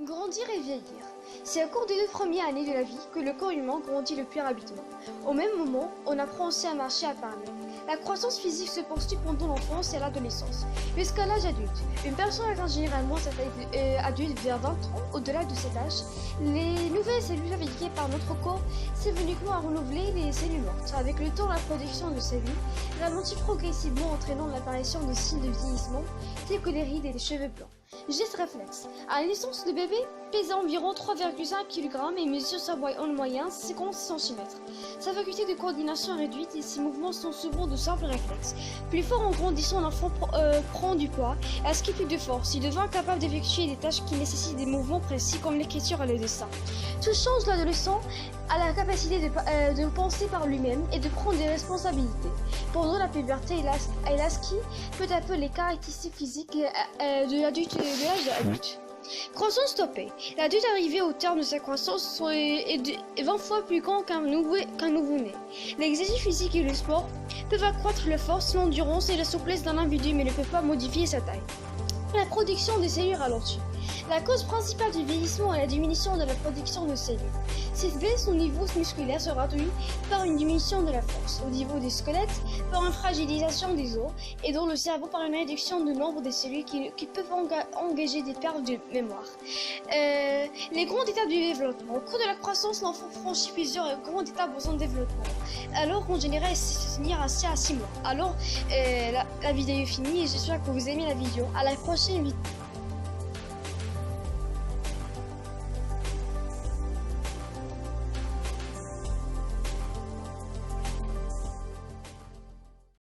Grandir et vieillir. C'est au cours des 2 premières années de la vie que le corps humain grandit le plus rapidement. Au même moment, on apprend aussi à marcher et à parler. La croissance physique se poursuit pendant l'enfance et l'adolescence, jusqu'à l'âge adulte. Une personne atteint généralement sa taille adulte vers 20 ans. Au-delà de cet âge, les nouvelles cellules fabriquées par notre corps servent uniquement à renouveler les cellules mortes. Avec le temps, la production de cellules ralentit progressivement, entraînant l'apparition de signes de vieillissement, tels que les rides et les cheveux blancs. Geste réflexe. À la naissance, le bébé pèse environ 3,5 kg et mesure en moyenne 56 cm. Sa faculté de coordination est réduite et ses mouvements sont souvent de simples réflexes. Plus fort en grandissant, l'enfant prend du poids et acquiert plus de force. Il devient capable d'effectuer des tâches qui nécessitent des mouvements précis comme l'écriture et le dessin. Tout change, l'adolescent a la capacité de penser par lui-même et de prendre des responsabilités. Pendant la puberté, il acquiert peu à peu les caractéristiques physiques de l'adulte de l'âge adulte. Croissance stoppée. L'adulte arrivé au terme de sa croissance est 20 fois plus grand qu'un nouveau-né. L'exercice physique et le sport peuvent accroître la force, l'endurance et la souplesse d'un individu, mais ne peuvent pas modifier sa taille. La production des cellules ralentit. La cause principale du vieillissement est la diminution de la production de cellules. Cette baisse au niveau musculaire se traduit par une diminution de la force, au niveau des squelettes, par une fragilisation des os, et dans le cerveau par une réduction du nombre de cellules qui peuvent engager des pertes de mémoire. Les grands étapes du développement. Au cours de la croissance, l'enfant franchit plusieurs grandes étapes dans son développement. Alors qu'en général, c'est finir à 6 mois. Alors, la vidéo est finie et j'espère que vous aimez la vidéo. À la prochaine vidéo.